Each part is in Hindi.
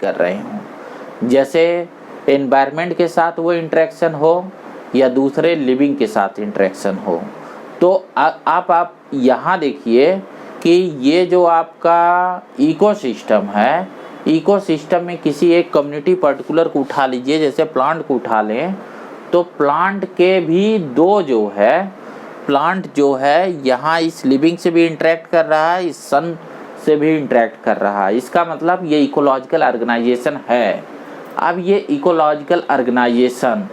कर रहे हों, जैसे एनवायरनमेंट के साथ वो इंटरेक्शन हो या दूसरे लिविंग के साथ इंटरेक्शन हो। तो आप यहाँ देखिए कि ये जो आपका इकोसिस्टम है, इकोसिस्टम में किसी एक कम्युनिटी पर्टिकुलर को उठा लीजिए, जैसे प्लांट को उठा लें, तो प्लांट के भी दो जो है, प्लांट जो है यहाँ इस लिविंग से भी इंटरेक्ट कर रहा है, इस सन से भी इंटरेक्ट कर रहा है। इसका मतलब ये इकोलॉजिकल ऑर्गेनाइजेशन है। अब ये इकोलॉजिकल ऑर्गेनाइजेशन,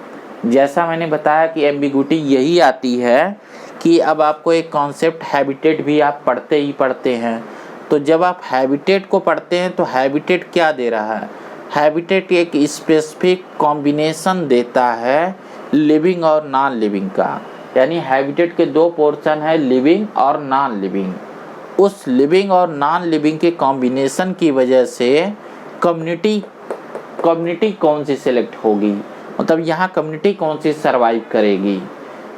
जैसा मैंने बताया कि एम्बिगुइटी यही आती है कि अब आपको एक कॉन्सेप्ट हैबिटेट भी आप पढ़ते ही पढ़ते हैं। तो जब आप हैबिटेट को पढ़ते हैं तो हैबिटेट क्या दे रहा है? हैबिटेट एक स्पेसिफिक कॉम्बिनेशन देता है लिविंग और नॉन लिविंग का। यानी हैबिटेट के दो पोर्शन है, लिविंग और नॉन लिविंग। उस लिविंग और नॉन लिविंग के कॉम्बिनेशन की वजह से कम्युनिटी कौन सी सिलेक्ट होगी, मतलब यहाँ कम्युनिटी कौन सी सरवाइव करेगी।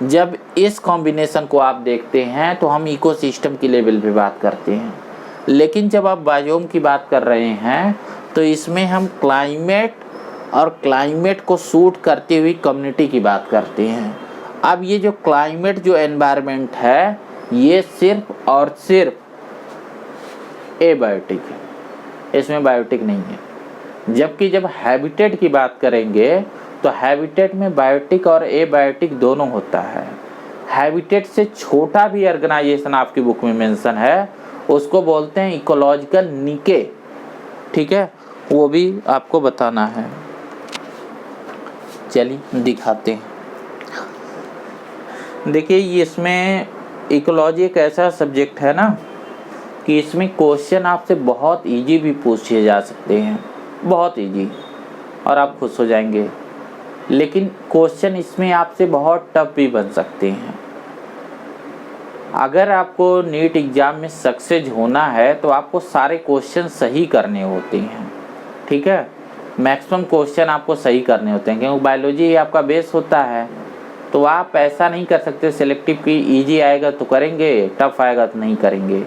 जब इस कॉम्बिनेशन को आप देखते हैं तो हम इकोसिस्टम की लेवल पे बात करते हैं। लेकिन जब आप बायोम की बात कर रहे हैं तो इसमें हम क्लाइमेट और क्लाइमेट को सूट करती हुई कम्युनिटी की बात करते हैं। अब ये जो क्लाइमेट, जो एनवायरनमेंट है, ये सिर्फ और सिर्फ एबायोटिक है, इसमें बायोटिक नहीं है। जबकि जब हैबिटेट की बात करेंगे तो हैबिटेट में बायोटिक और एबायोटिक दोनों होता है। हैबिटेट से छोटा भी ऑर्गेनाइजेशन आपकी बुक में मेंशन है, उसको बोलते हैं इकोलॉजिकल निके, ठीक है, वो भी आपको बताना है। चलिए दिखाते हैं। देखिए इसमें इकोलॉजी एक ऐसा सब्जेक्ट है ना कि इसमें क्वेश्चन आपसे बहुत इजी भी पूछे जा सकते हैं, बहुत इजी, और आप खुश हो जाएंगे। लेकिन क्वेश्चन इसमें आपसे बहुत टफ भी बन सकते हैं। अगर आपको नीट एग्ज़ाम में सक्सेस होना है तो आपको सारे क्वेश्चन सही करने होते हैं, ठीक है। मैक्सिमम क्वेश्चन आपको सही करने होते हैं, क्योंकि बायोलॉजी आपका बेस होता है। तो आप ऐसा नहीं कर सकते सिलेक्टिव की इजी आएगा तो करेंगे, टफ आएगा तो नहीं करेंगे,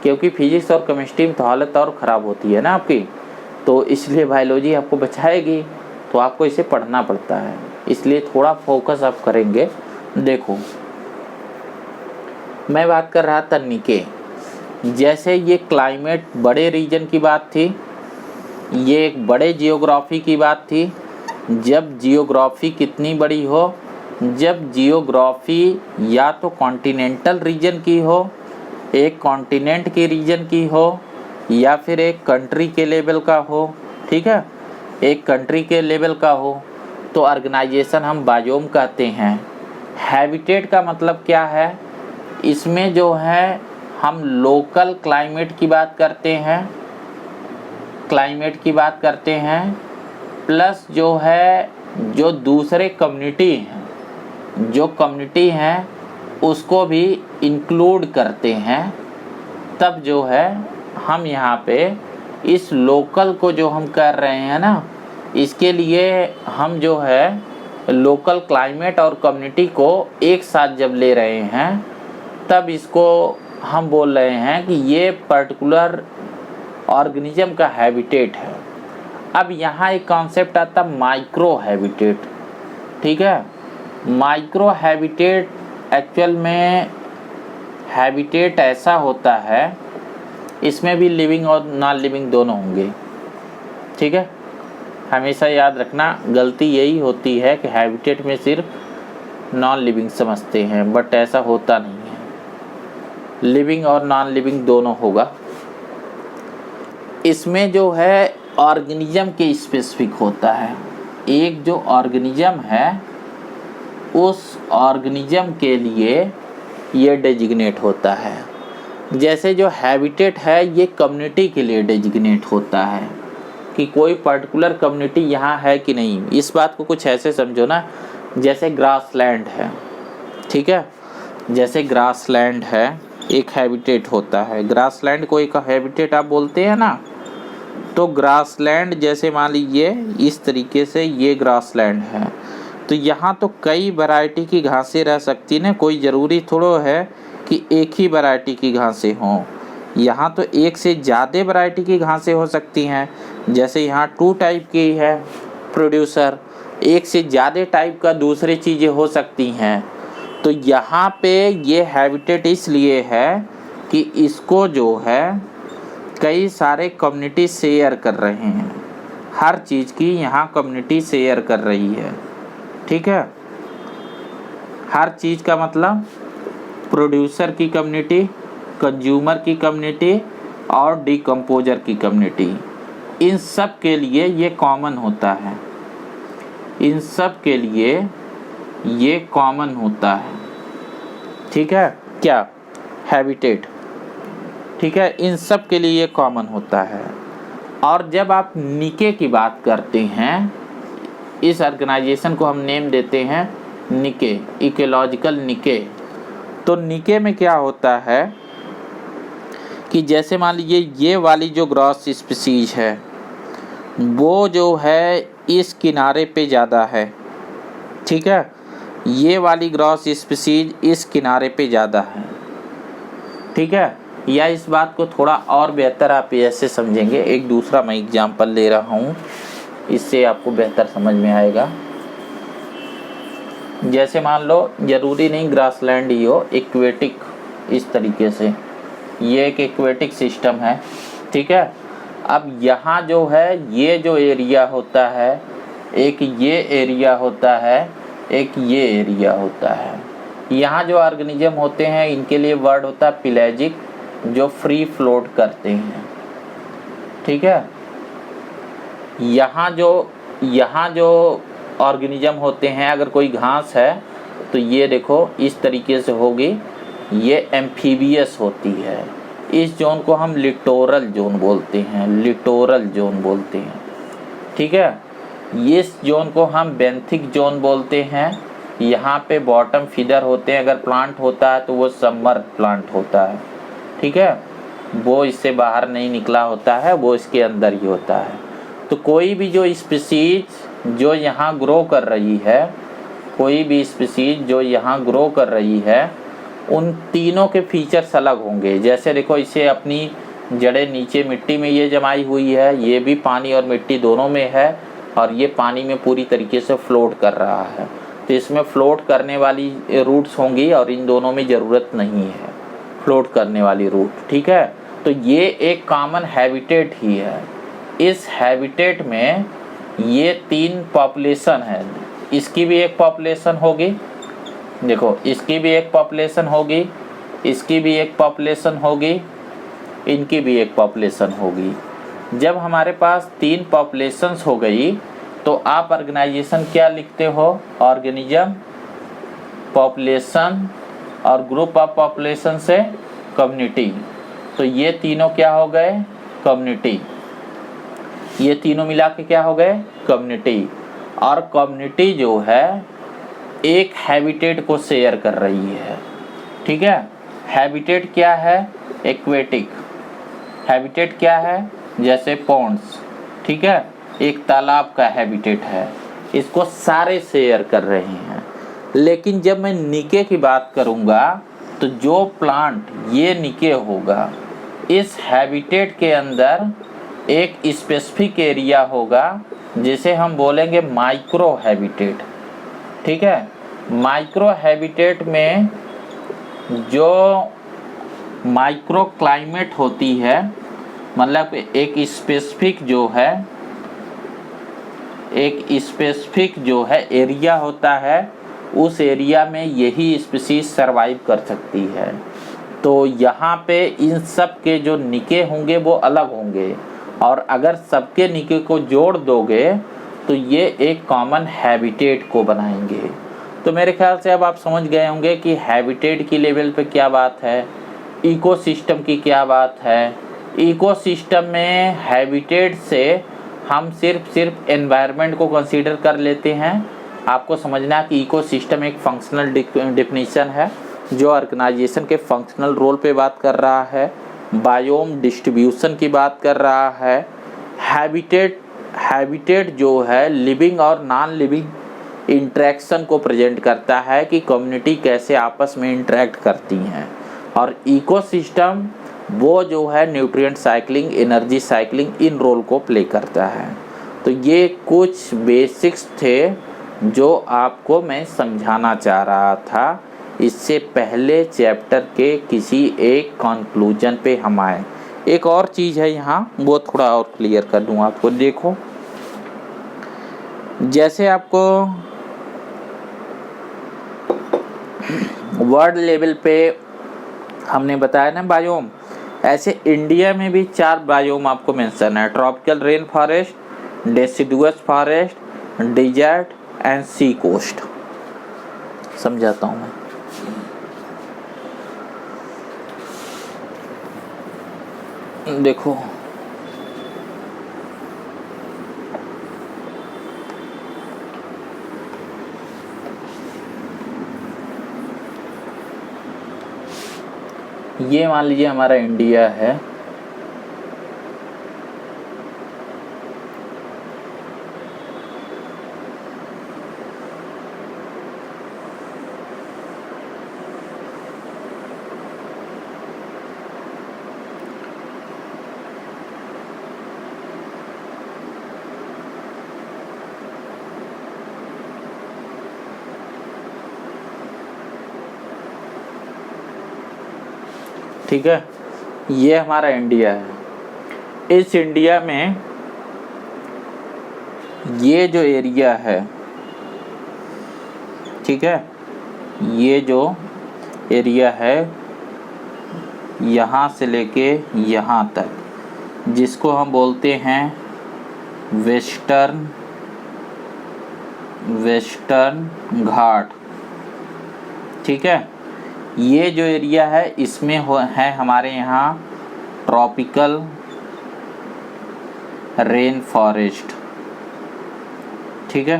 क्योंकि फिजिक्स और केमिस्ट्री में तो हालत और ख़राब होती है ना आपकी। तो इसलिए बायोलॉजी आपको बचाएगी, तो आपको इसे पढ़ना पड़ता है, इसलिए थोड़ा फोकस आप करेंगे। देखो मैं बात कर रहा था निके, जैसे ये क्लाइमेट बड़े रीजन की बात थी, ये एक बड़े जियोग्राफी की बात थी। जब जियोग्राफी कितनी बड़ी हो, जब जियोग्राफी या तो कॉन्टिनेंटल रीजन की हो, एक कॉन्टिनेंट के रीजन की हो, या फिर एक कंट्री के लेवल का हो, ठीक है, एक कंट्री के लेवल का हो, तो ऑर्गेनाइजेशन हम बायोम कहते हैं। हैबिटेट का मतलब क्या है? इसमें जो है हम लोकल क्लाइमेट की बात करते हैं, क्लाइमेट की बात करते हैं, प्लस जो है जो दूसरे कम्युनिटी हैं, जो कम्युनिटी हैं उसको भी इंक्लूड करते हैं। तब जो है हम यहाँ पे इस लोकल को जो हम कर रहे हैं ना, इसके लिए हम जो है लोकल क्लाइमेट और कम्युनिटी को एक साथ जब ले रहे हैं, तब इसको हम बोल रहे हैं कि ये पर्टिकुलर ऑर्गेनिज्म का हैबिटेट है। अब यहाँ एक कॉन्सेप्ट आता माइक्रो हैबिटेट, ठीक है। माइक्रो हैबिटेट एक्चुअल में हैबिटेट ऐसा होता है, इसमें भी लिविंग और नॉन लिविंग दोनों होंगे, ठीक है। हमेशा याद रखना, गलती यही होती है कि हैबिटेट में सिर्फ नॉन लिविंग समझते हैं, बट ऐसा होता नहीं है, लिविंग और नॉन लिविंग दोनों होगा। इसमें जो है ऑर्गेनिज्म के स्पेसिफिक होता है। एक जो ऑर्गेनिज्म है उस ऑर्गेनिज्म के लिए ये डेजिग्नेट होता है। जैसे जो हैबिटेट है ये कम्युनिटी के लिए डेजिग्नेट होता है कि कोई पर्टिकुलर कम्युनिटी यहाँ है कि नहीं। इस बात को कुछ ऐसे समझो ना, जैसे ग्रासलैंड है, ठीक है, जैसे ग्रासलैंड है एक हैबिटेट होता है। ग्रासलैंड को एक हैबिटेट आप बोलते हैं ना, तो ग्रासलैंड जैसे मान लीजिए इस तरीके से ये ग्रासलैंड है, तो यहाँ तो कई वैरायटी की घासें रह सकती हैं, कोई ज़रूरी थोड़ा है कि एक ही वैरायटी की घासें हों। यहाँ तो एक से ज़्यादा वैरायटी की घासें हो सकती हैं, जैसे यहाँ 2 टाइप की है प्रोड्यूसर, एक से ज़्यादा टाइप का दूसरी चीज़ें हो सकती हैं। तो यहाँ पे ये हैबिटेट इसलिए है कि इसको जो है कई सारे कम्युनिटी शेयर कर रहे हैं, हर चीज़ की यहाँ कम्युनिटी शेयर कर रही है। ठीक है, हर चीज़ का मतलब प्रोड्यूसर की कम्युनिटी, कंज्यूमर की कम्युनिटी और डिकम्पोजर की कम्युनिटी, इन सब के लिए ये कॉमन होता है, इन सब के लिए ये कॉमन होता है। ठीक है, क्या हैबिटेट, ठीक है, इन सब के लिए ये कॉमन होता है। और जब आप निके की बात करते हैं, इस ऑर्गेनाइजेशन को हम नेम देते हैं निके, इकोलॉजिकल निके। तो निके में क्या होता है कि जैसे मान लीजिए ये वाली जो ग्रॉस स्पीसीज है वो जो है इस किनारे पे ज़्यादा है। ठीक है, ये वाली ग्रॉस स्पीसीज इस किनारे पे ज़्यादा है। ठीक है, या इस बात को थोड़ा और बेहतर आप ऐसे समझेंगे, एक दूसरा मैं एग्जांपल ले रहा हूँ, इससे आपको बेहतर समझ में आएगा। जैसे मान लो ज़रूरी नहीं ग्रासलैंड ही हो, एक्वेटिक, इस तरीके से ये एक एक्वेटिक सिस्टम है। ठीक है, अब यहाँ जो है ये जो एरिया होता है, एक ये एरिया होता है, एक ये एरिया होता है। यहाँ जो ऑर्गेनिज्म होते हैं इनके लिए वर्ड होता है पेलाजिक, जो फ्री फ्लोट करते हैं। ठीक है, यहाँ जो ऑर्गेनिज्म होते हैं, अगर कोई घास है तो ये देखो इस तरीके से होगी, ये एम्फीबियस होती है। इस जोन को हम लिटोरल जोन बोलते हैं, लिटोरल जोन बोलते हैं। ठीक है, इस जोन को हम बेंथिक जोन बोलते हैं। यहाँ पे बॉटम फीडर होते हैं, अगर प्लांट होता है तो वो समर प्लांट होता है। ठीक है, वो इससे बाहर नहीं निकला होता है, वो इसके अंदर ही होता है। तो कोई भी जो स्पीसीज जो यहाँ ग्रो कर रही है, कोई भी स्पीसीज जो यहाँ ग्रो कर रही है, उन तीनों के फीचर्स अलग होंगे। जैसे देखो इसे अपनी जड़ें नीचे मिट्टी में ये जमाई हुई है, ये भी पानी और मिट्टी दोनों में है, और ये पानी में पूरी तरीके से फ्लोट कर रहा है। तो इसमें फ्लोट करने वाली रूट्स होंगी और इन दोनों में ज़रूरत नहीं है फ्लोट करने वाली रूट। ठीक है, तो ये एक कॉमन हैबिटेट ही है। इस हैबिटेट में ये 3 पॉपुलेशन है, इसकी भी एक पॉपुलेशन होगी, देखो इसकी भी एक पॉपुलेशन होगी, इसकी भी एक पॉपुलेशन होगी, इनकी भी एक पॉपुलेशन होगी। जब हमारे पास 3 पॉपुलेशंस हो गई तो आप ऑर्गेनाइजेशन क्या लिखते हो, ऑर्गेनिज्म, पॉपुलेशन और ग्रुप ऑफ पॉपुलेशन से कम्युनिटी। तो ये तीनों क्या हो गए, कम्युनिटी। ये तीनों मिला के क्या हो गए, कम्युनिटी। और कम्युनिटी जो है एक हैबिटेट को शेयर कर रही है। ठीक है, हैबिटेट क्या है, एक्वेटिक। हैबिटेट क्या है, जैसे पॉन्ड्स। ठीक है, एक तालाब का हैबिटेट है, इसको सारे शेयर कर रहे हैं। लेकिन जब मैं निके की बात करूँगा तो जो प्लांट ये निके होगा, इस हैबिटेट के अंदर एक स्पेसिफिक एरिया होगा जिसे हम बोलेंगे माइक्रो हैबिटेट। ठीक है, माइक्रो हैबिटेट में जो माइक्रो क्लाइमेट होती है, मतलब एक स्पेसिफिक जो है एरिया होता है, उस एरिया में यही स्पीसीज सरवाइव कर सकती है। तो यहाँ पे इन सब के जो निके होंगे वो अलग होंगे, और अगर सबके निके को जोड़ दोगे तो ये एक कॉमन हैबिटेट को बनाएंगे। तो मेरे ख्याल से अब आप समझ गए होंगे कि हैबिटेट की लेवल पे क्या बात है, इकोसिस्टम की क्या बात है। इकोसिस्टम में हैबिटेट से हम सिर्फ एनवायरनमेंट को कंसीडर कर लेते हैं। आपको समझना है कि इकोसिस्टम एक फंक्शनल डिफिनीशन है जो ऑर्गेनाइजेशन के फंक्शनल रोल पे बात कर रहा है, बायोम डिस्ट्रीब्यूशन की बात कर रहा है। हैबिटेट जो है लिविंग और नॉन लिविंग इंटरेक्शन को प्रेजेंट करता है कि कम्युनिटी कैसे आपस में इंटरेक्ट करती हैं। और इकोसिस्टम वो जो है न्यूट्रिएंट साइक्लिंग, एनर्जी साइक्लिंग, इन रोल को प्ले करता है। तो ये कुछ बेसिक्स थे जो आपको मैं समझाना चाह रहा था। इससे पहले चैप्टर के किसी एक कंक्लूजन पे हम आए। एक और चीज़ है यहाँ, वो थोड़ा और क्लियर कर दूँ आपको। देखो, जैसे आपको वर्ल्ड लेवल पे हमने बताया ना बायोम, ऐसे इंडिया में भी 4 बायोम आपको मेंशन है: tropical rain forest, deciduous forest, desert and sea coast. समझाता हूँ मैं। देखो, ये मान लीजिए हमारा इंडिया है। ठीक है, ये हमारा इंडिया है। इस इंडिया में ये जो एरिया है, ठीक है, ये जो एरिया है यहाँ से लेके यहाँ तक, जिसको हम बोलते हैं वेस्टर्न घाट, ठीक है। ये जो एरिया है इसमें है हमारे यहाँ ट्रॉपिकल रेन फॉरेस्ट, ठीक है।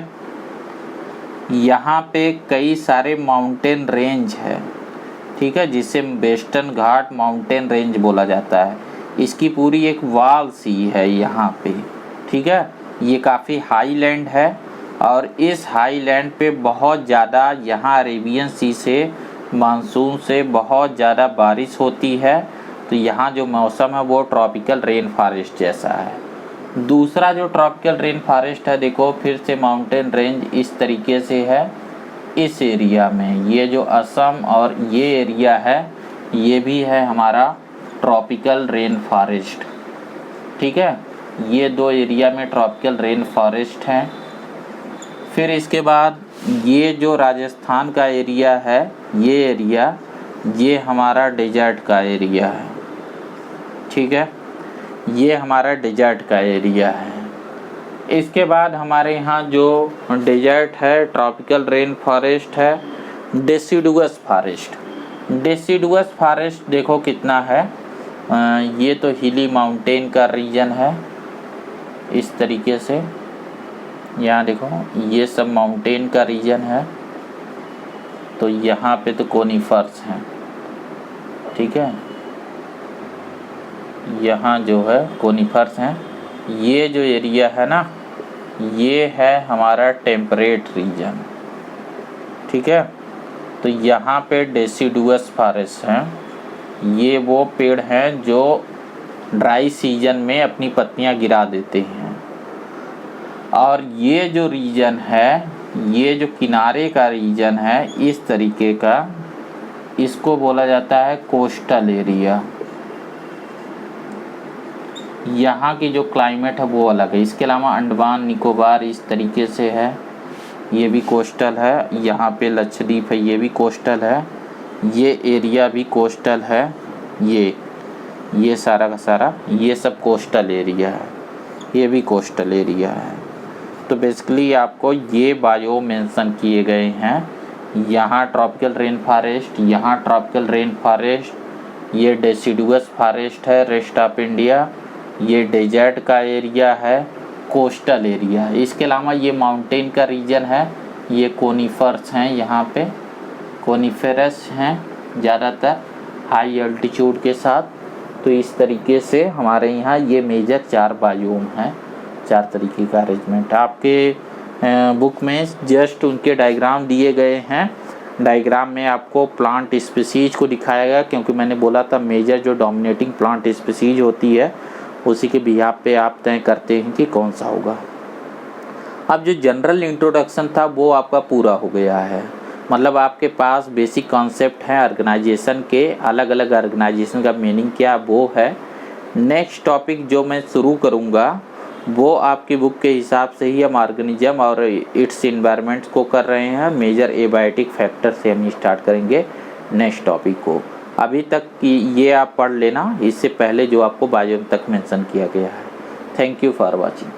यहाँ पे कई सारे माउंटेन रेंज है, ठीक है, जिसे वेस्टर्न घाट माउंटेन रेंज बोला जाता है। इसकी पूरी एक वॉल सी है यहाँ पे, ठीक है। ये काफ़ी हाई लैंड है और इस हाई लैंड पे बहुत ज़्यादा यहाँ अरेबियन सी से, मानसून से बहुत ज़्यादा बारिश होती है। तो यहाँ जो मौसम है वो ट्रॉपिकल रेन फॉरेस्ट जैसा है। दूसरा जो ट्रॉपिकल रेन फॉरेस्ट है, देखो फिर से माउंटेन रेंज इस तरीके से है। इस एरिया में ये जो असम और ये एरिया है, ये भी है हमारा ट्रॉपिकल रेन फॉरेस्ट, ठीक है। ये 2 एरिया में ट्रॉपिकल रेन फॉरेस्ट हैं। फिर इसके बाद ये जो राजस्थान का एरिया है, ये एरिया, ये हमारा डेजर्ट का एरिया है, ठीक है। ये हमारा डेजर्ट का एरिया है। इसके बाद हमारे यहाँ जो डेजर्ट है, ट्रॉपिकल रेन फॉरेस्ट है, डेसिडुअस फॉरेस्ट। डेसिडुअस फॉरेस्ट देखो कितना है, ये तो हिली माउंटेन का रीजन है। इस तरीके से यहाँ देखो, ये सब माउंटेन का रीजन है। तो यहाँ पे तो कोनिफर्स हैं, ठीक है। यहाँ जो है कोनिफर्स हैं। ये जो एरिया है ना, ये है हमारा टेम्परेट रीजन, ठीक है। तो यहाँ पे डेसिडुअस फॉरेस्ट हैं। ये वो पेड़ हैं जो ड्राई सीजन में अपनी पत्तियाँ गिरा देते हैं। और ये जो रीजन है, ये जो किनारे का रीजन है इस तरीके का, इसको बोला जाता है कोस्टल एरिया। यहाँ की जो क्लाइमेट है वो अलग है। इसके अलावा अंडमान निकोबार इस तरीके से है, ये भी कोस्टल है। यहाँ पे लक्षद्वीप है, ये भी कोस्टल है। ये एरिया भी कोस्टल है। ये सारा का सारा ये सब कोस्टल एरिया है, ये भी कोस्टल एरिया है। तो बेसिकली आपको ये बायो मेंशन किए गए हैं। यहाँ ट्रॉपिकल रेन फॉरेस्ट, यहाँ ट्रॉपिकल रेन फॉरेस्ट, ये डेसिडुअस फॉरेस्ट है रेस्ट ऑफ इंडिया, ये डेजर्ट का एरिया है, कोस्टल एरिया है। इसके अलावा ये माउंटेन का रीजन है, ये कोनिफर्स हैं, यहाँ पे कोनिफेरस हैं ज़्यादातर हाई अल्टीट्यूड के साथ। तो इस तरीके से हमारे यहाँ ये मेजर 4 बायोम हैं, 4 तरीके का अरेंजमेंट। आपके बुक में जस्ट उनके डायग्राम दिए गए हैं, डायग्राम में आपको प्लांट स्पीसीज को दिखाया गया, क्योंकि मैंने बोला था मेजर जो डोमिनेटिंग प्लांट स्पीसीज होती है उसी के बिहाफ पे आप तय करते हैं कि कौन सा होगा। अब जो जनरल इंट्रोडक्शन था वो आपका पूरा हो गया है, मतलब आपके पास बेसिक कॉन्सेप्ट है ऑर्गेनाइजेशन के, अलग अलग ऑर्गेनाइजेशन का मीनिंग क्या वो है। नेक्स्ट टॉपिक जो मैं शुरू करूँगा वो आपकी बुक के हिसाब से ही हम ऑर्गेनिज्म और इट्स इन्वायरमेंट को कर रहे हैं। मेजर एबायोटिक फैक्टर से हम स्टार्ट करेंगे नेक्स्ट टॉपिक को। अभी तक ये आप पढ़ लेना, इससे पहले जो आपको बायो तक मेंशन किया गया है। Thank you for watching.